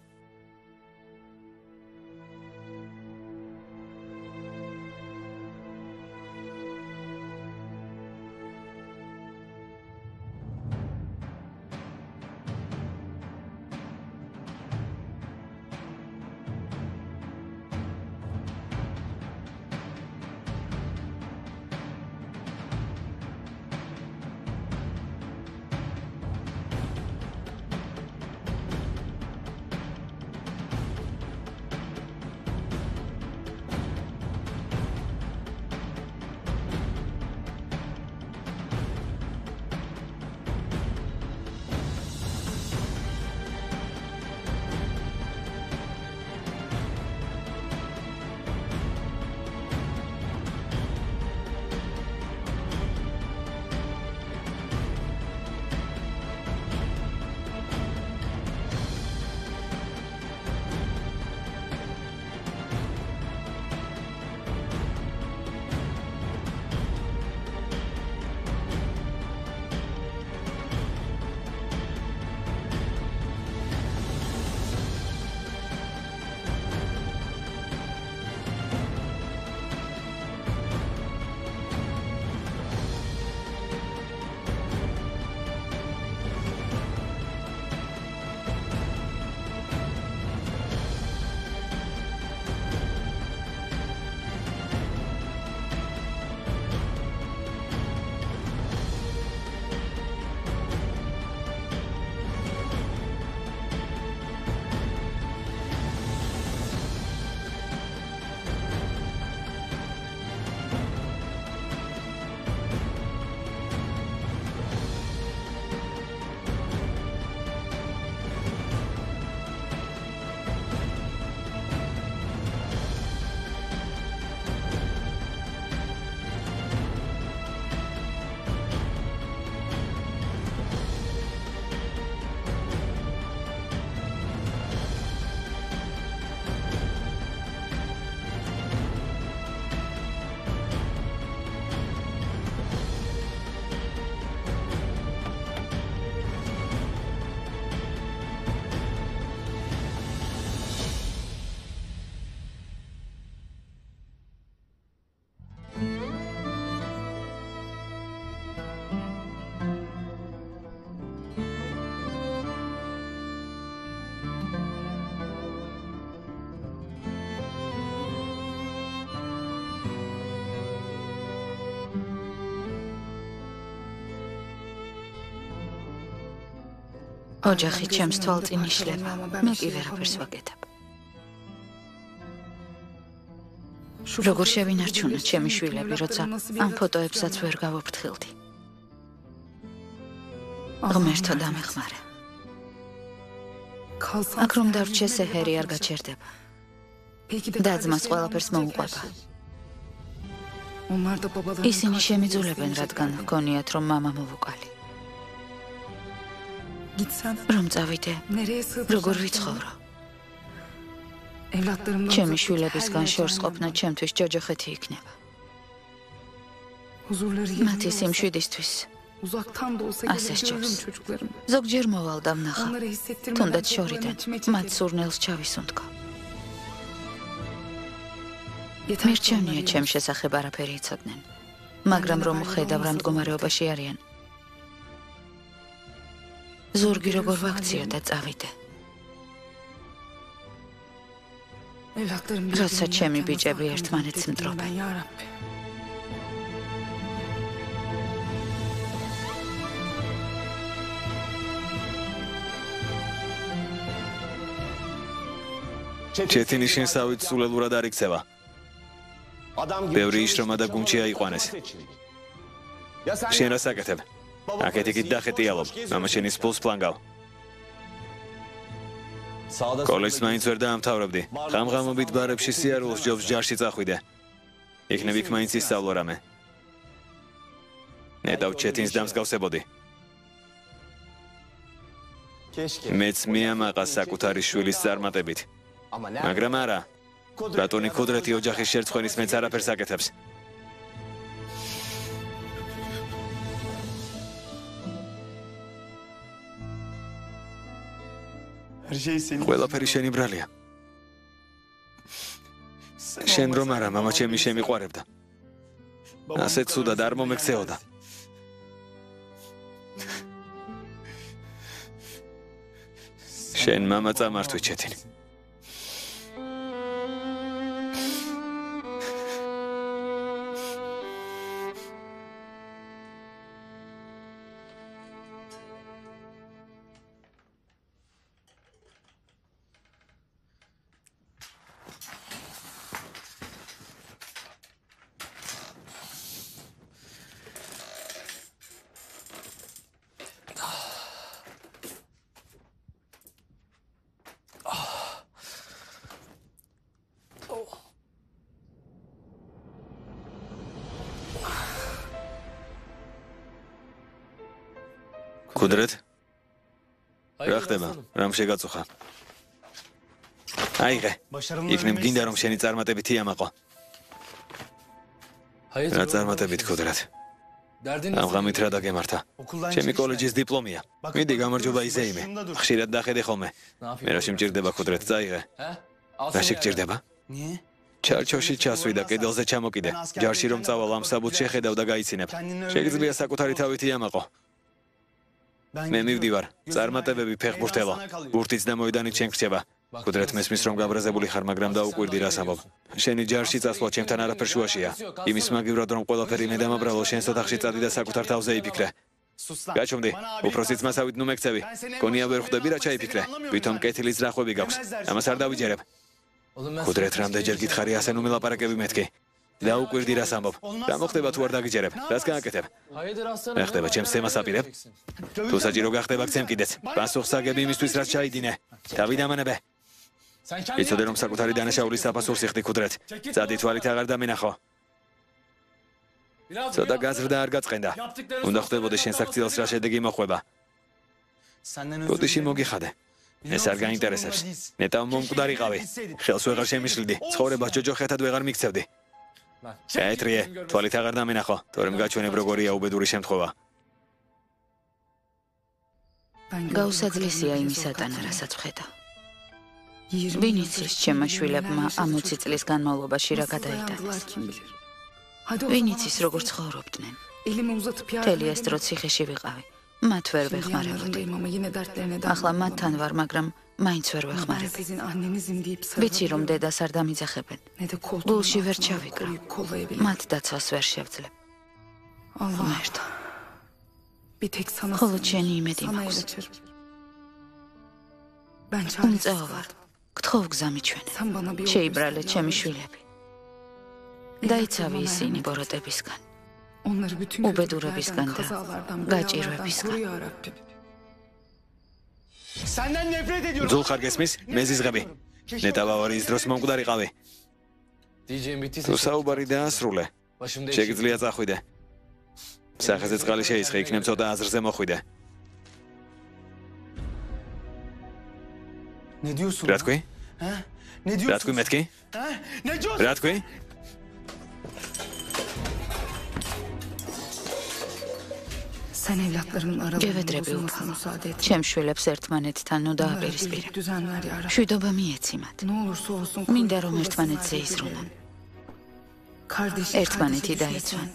ოჯახი ჩემს თვალწინ იშლება, მე კი ვერაფერს ვაკეთებ. როგორ შევინარჩუნა ჩემი შვილები, როცა ამ ფოტოებსაც ვერ გავაფრთხილდი. ღმერთო დამეხმარე. აქ რომ დარჩე, სეჰერი არ გაჩერდება. და-ძმას ყველაფერს მოუყვება. ისინი შემიძულებენ, რადგან ჰგონიათ, რომ მამა მოვუკალი. რომ წავიდე, როგორ ვიცხოვრო. ჩემი შვილებისგან შორს ყოფნა ჩემთვის ჯოჯოხეთი იქნება. მათი სიმშვიდისთვის ასე სჯობს. ზოგჯერ მოვალ და ვნახა, თუნდაც შორიდან მათ სურნელს ჩავისუნთქო. მერჩევნია ჩემ შესახებ არაფერი იცოდნენ, მაგრამ რომ ხედავ რა მდგომარეობაში არიან, ზურგი როგორ ვაქციო და წავიდე. როცა ჩემი ბიჭები ერთმანეთს მტრობენ.
ჩეთინის შენსავით სულელურად არ იქცევა. ბევრი იშრომა და გუნჩი აიყვანეს. შენ რას აკეთებ? აქეთ-იქით დახეტიალობ, მამა შენის ფულს ფლანგავ. კოლეჯს მაინც ვერ დაამთავრებდი. ღამღამობით ბარებში სიარულს ჯობს ჯარში წახვიდე. იქნებ იქ მაინც ისწავლო რამე. ნეტავ ჩეთინს დამსგავსებოდი. მეც მიამაყა საკუთარი შვილის წარმატებით. მაგრამ არა. ბატონი ქუდრეთი ოჯახის შერწყმის მეც არაფერს აკეთებს. ყველაფერი შენი ბრალია. შენ რომ არა, მამა ჩემი შემიყვარებდა. ასეთ ცუდად არ მომექცეოდა. შენ მამა წამართვი ჩეთინი. ქუდრეთ? რა ხდება? რამ შეგაწუხა? აიღე. იქნებ გინდა რომ შენი წარმატებით იამაყო. რა წარმატებით ქუდრეთ? ამღამით რა დაგემართა? ჩემი კოლეჯის დიპლომია. მიდი გამარჯობა იზეიმე. ხშირად დახედე ხოლმე. მე რა შემჭირდება ქუდრეთ, წაიღე. რა შეგჭირდება? ჩარჩოში ჩასვიდა, კედელზე ჩამოკიდე. ჯარში რომ წავალ ამ საბუთს შეხედავ და გაიცინებ. შეგიძლია საკუთარი თავით იამაყო. მე მივდივარ. წარმატებები ფეხბურთელა. ბურთიც და მოედანით შენ გრჩება. ქუდრეთ მესმის რომ გაბრაზებული ხარ, მაგრამ დაუკვირდი რას ამბობ. შენი ჯარში წასვლა ჩემთან არაფერ შუაშია. იმის მაგივრად რომ ყველაფერი მე დამაბრალო, შენს ოთახში წადი და საკუთარ თავზე იფიქრე. გაჩვმდი. უფროსიც მასავით ნუ მეკცევი. გონია ვერ ხვდები რა ჩაიფიქრე. ვითომ კეთილის ძრახვები გაქვს. ამას არ დავიჯერებ. ქუდრეთ რამდენჯერ გითხარი ასე ნუ მელაპარაკები მეთქი. დაუკვირდი რას ამბობ. რა მოხდება თუ არ დაგიჯერებ? რას გააკეთებ? რა ხდება ჩემს თემას აპირებ? თუ საჭირო გახდება გცემ კიდეც. პასუხს აგები იმისთვის რაც ჩაიდინე. თავი დამანებე. იცოდე რომ საკუთარი დანაშაულის საფასურს იხდი ქუდრეთ. წადი თვალით აღარ დამინახო. ცოტა გაზრდა არ გაწყენდა. უნდა ხდებოდეს შენ საქციელს რა შედეგი მოხვება. ბოდიში მოგიხადე. ეს არ გაინტერესებს. ნეტავ მომკვდარიყავი. ხელს ვეღარ შემიშლიდი. ცხოვრებას ჯოჯოხეთად ვეღარ მიქცევდი. შეეტრიე, თვალით აღარ დამინახო, თორემ გაჩვენებ როგორია უბედური შემთხვევა.
გაუსაძლისია იმის ატანა, რასაც ვხედავ. ვინ იცის ჩემმა შვილებმა ამ 20 წლის განმავლობაში რა გადაიტანეს? ვინ იცის როგორ ცხოვრობდნენ? მთელი ეს დრო ციხეში ვიყავი. მათ ვერ ვეხმარებოდი. ახლა მათთან ვარ, მაგრამ მაინც ვერ ვეხმარები. ვიცი რომ დედას არ დამიძახებენ. გულში ვერ ჩავიკრა. მათ დაცვას ვერ შევძლებ. ღმერთო. ხოლო ჩემი იმედი მაქვს. უმწეო ვარ. გთხოვ გზა მიჩვენე. შეიბრალე ჩემი შვილები. დაიცავი ისინი ბოროტებისგან. უბედურებისგან და გაჭირვებისგან.
ძულ ხარ გესმის? მეზიზღები. ნეტავავარიის დროს მომკვდარიყავი. თუ საუბარი დაასრულე, შეგიძლია წახვიდე. სახეზე წყალი შეისხე, იქნებ ცოტა აზრზე მოხვიდე. რა თქვი? რა თქვი მეთქი? რა თქვი?
გევედრები უფალო. ჩემ შვილებს ერთმანეთთან ნუ დააპირისპირე. მშვიდობა მიეციმათ. მინდა რომ ერთმანეთზე იზრუნონ. ერთმანეთი დაიცვან.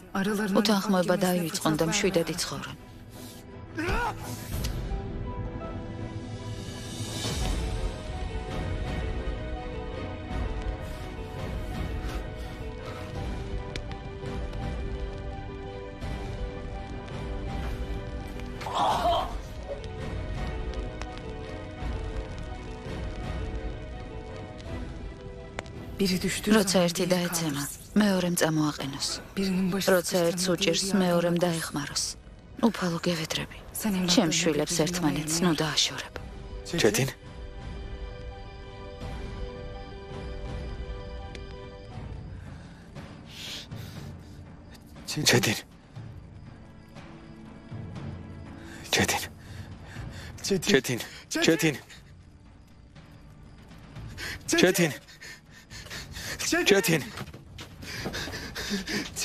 უთანხმოება დაივიწყონ და მშვიდად იცხოვრონ. როცა ერთი დაეცემა, მეორემ წამოაყენოს. როცა ერთს უჭირს, მეორემ დაეხმაროს. უფალო გევედრები. ჩემ შვილებს ერთმანეთს ნუ დააშორებ.
ჩეთინ? ჩეტინ. ჩეტინ. ჩეტინ. ჩეტინ. ჩეტინ. ჩეტინ.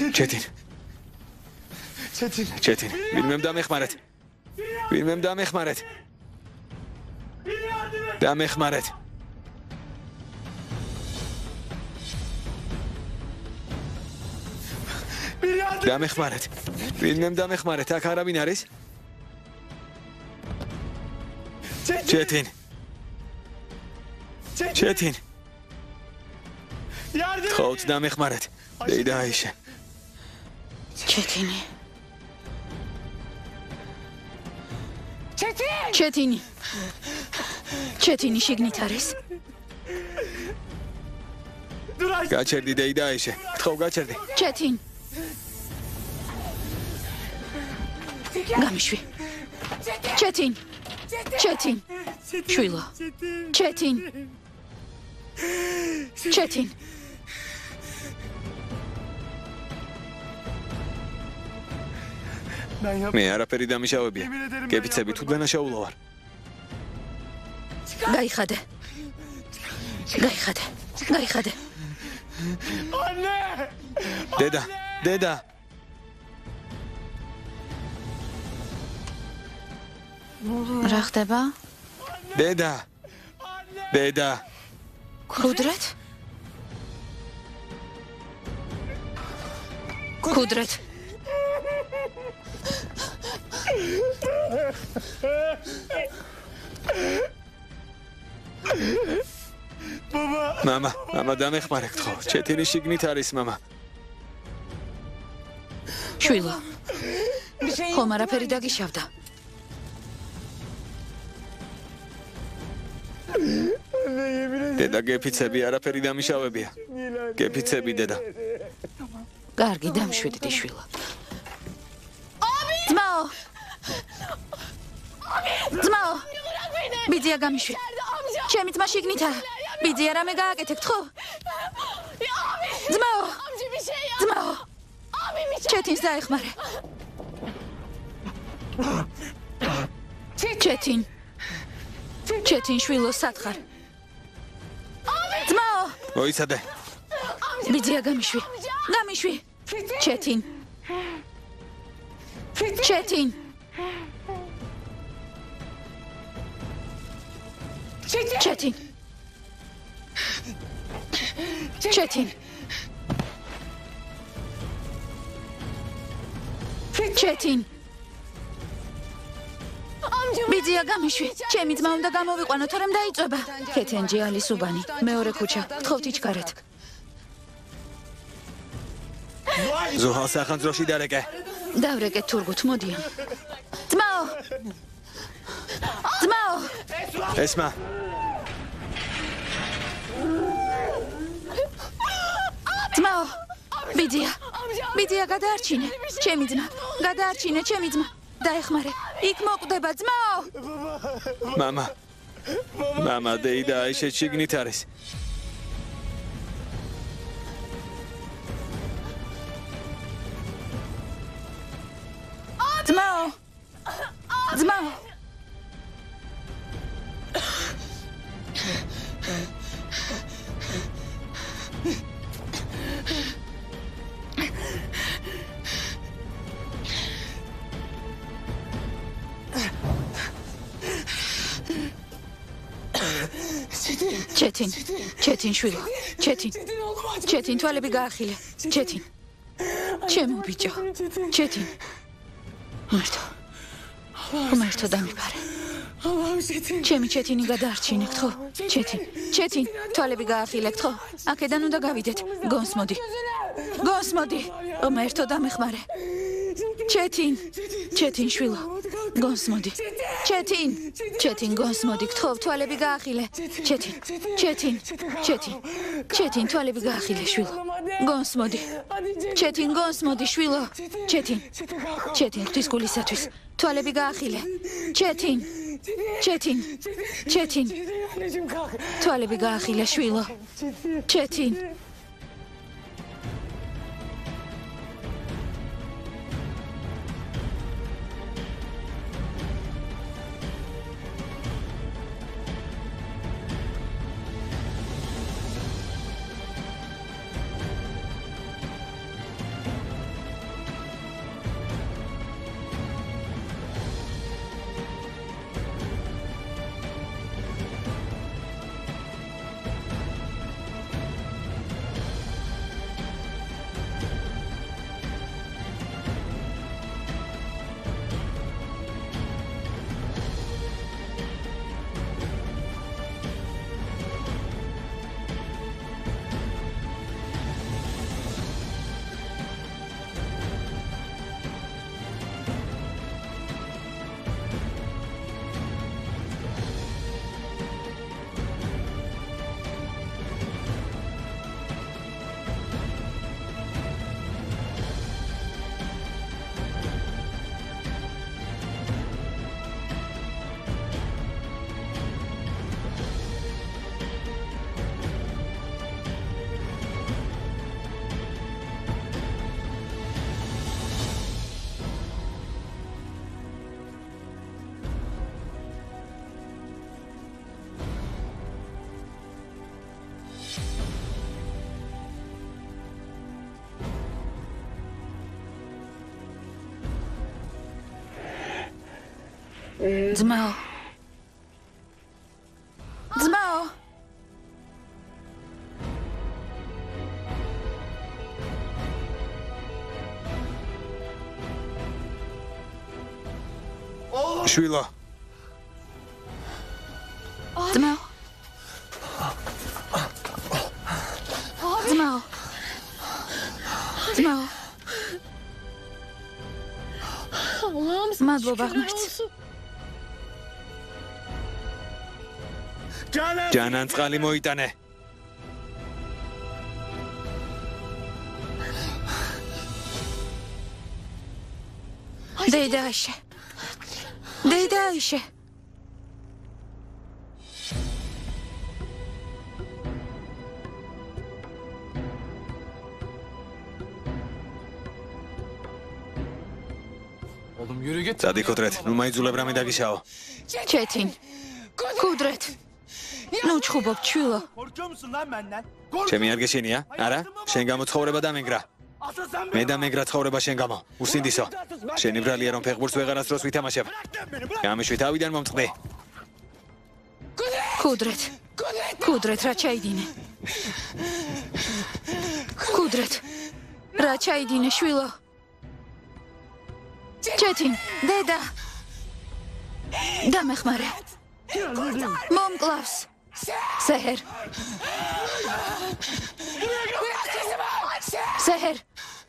ჩეტინ. ჩეტინ. ვინმე დამეხმარეთ. ვინმე დამეხმარეთ. დამეხმარეთ. დამეხმარეთ. ვინმე დამეხმარეთ. აქ არავინ არის? ჩეტინ. ჩეტინ. ხოთ დამეხმარეთ. დეიდა აიშე.
ჩეტინი. ჩეტინი. ჩეტინი შიგნით არის?
გაჩერდი დეიდა აიშე. გთხოვ გაჩერდი.
ჩეტინ. გამიშვი. ჩეტინ. ჩეტინ. შვილო. ჩეტინ. ჩეტინ.
მე არაფერი დამიშავებია. გეფიცები თუ დანაშაულო ვარ.
გაიხადე. გაიხადე. გაიხადე.
დედა, დედა.
რა ხდება?
დედა. დედა.
ქუდრეთ? ქუდრეთ. მამა დამეხმარე გთხოვ. ჩეტინი შიგნით არის მამა. შვილო. ხომ არაფერი დაგიშავდა?
დედა გეფიცები არაფერი დამიშავებია. გეფიცები დედა.
კარგი დამშვიდდი შვილო. ძმაო. ძმაო. ბიძია გამიშვი. ჩემი ძმა შიგნითაა. ბიძია რამე გააკეთე გთხოვ. ძმაო. ძმაო. ჩეტინს დაეხმარე. ჩეტინ. ჩეტინ შვილო სათხარ. ძმაო.
მოიცადე.
ბიძია გამიშვი. გამიშვი. ჩეტინ. ჩეტინ. ჩეტინ. ჩეტინ. ჩეტინ. ბიძია გამიშვი. ჩემი ძმა უნდა გამოვიყვანო, თორემ დაიწובה. ქეთენჯი ალის უბანი. მეორე ქუჩა. გთხოვთ იჩქარეთ.
ზოჰალ სახანძროში დარეკე.
დავრეკე თურგუთ, მოდიან. ძმაო. ძმაო.
ესმა.
ძმაო. ბიძია. ბიძია გადაარჩინე. ჩემი ძმა. გადაარჩინე ჩემი ძმა. დაეხმარე. იქ მოკვდება ძმაო.
მამა დეიდა აიშე შიგნით არის.
ძმაო. ძმაო. ჩეტინ. ჩეტინ შვილო. ჩეტინ. ჩეტინ თვალები გაახილე. ჩეტინ. ჩემო ბიჭო. ჩეტინ. მართო დამიფარე. ჩემი ჩეტინი გადაარჩინე, გთხოვ. ჩეტინ. ჩეტინ. თვალები გაახილე, გთხოვ. აქედან უნდა გავიდეთ. გონს მოდი. გონს მოდი. მართო დამეხმარე. ჩეტინ. ჩეტინ შვილო. გონს მოდი. ჩეტინ. ჩეტინ გონს მოდი, გთხოვ. თვალები გაახილე. ჩეტინ. ჩეტინ. ჩეტინ. ჩეტინ თვალები გაახილე, შვილო. გონს მოდი. ჩეტინ გონს მოდი, შვილო. ჩეტინ. ჩეტინ ღვთისგულისათვის. თვალები გაახილე. ჩეტინ. ჩეტინ. ჩეტინ. თვალები გაახილე, შვილო. ჩეტინ. ძმაო. ძმაო.
შვილო.
ძმაო. ძმაო. ძმაო. მადლობა ღმერთს.
ჯანან წყალი მოიტანე.
დედაშე. დედაშე.
წადიქოთ, ნუ მაიძულებ რამე დაგიშაო.
ჩეთინ. კუდრეთ. ნუ ჩხუბობ ჩვილო.
ჩემი არ გეშენია? არა? შენ გამო ცხოვრება დამეგრა. მე დამეგრა ცხოვრება შენ გამო. უსინდისო. შენი ბრალია რომ ფეხბურთს ვეღარასდროს ვითამაშებ. გამიშვი თავიდან მომწყდი.
კუდრეთ. კუდრეთ რა ჩაიდინე. კუდრეთ. რა ჩაიდინე შვილო. ჩეთინ, დედა. დამეხმარე. მომკლავს. სეჰერ. სეჰერ.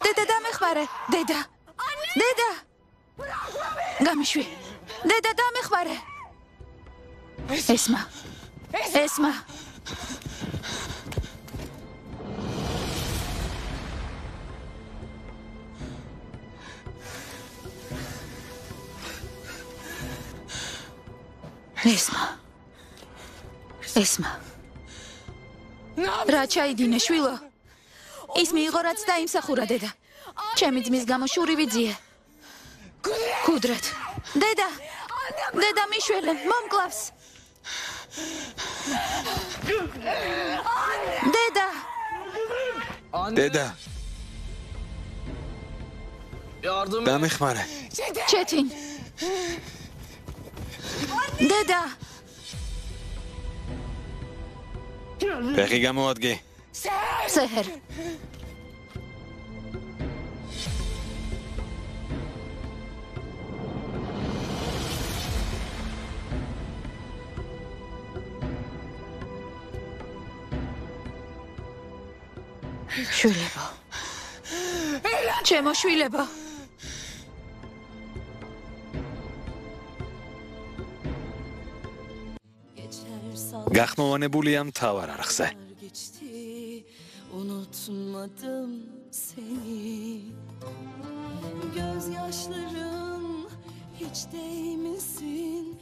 დედა დამეხმარე. დედა. დედა. გამიშვი. დედა დამეხმარე. ესმა. ესმა. ესმა. ესმა. რა ჩაიდინე შვილო? ის მიიღო რაც დაიმსახურა დედა. ჩემი ძმის გამო შურივი ძიე. კუდრეთ. დედა. დედა მიშველე, მომკლავს. დედა.
დედა. დამეხმარე.
ჩეთინ. დედა.
ფეხი გამოადგე.
სეჰერ. შვილებო. ჩემო შვილებო.
გახმოვანებულია მთავარ არხზე.
Unutmadım seni. Gözyaşların hiç değmesin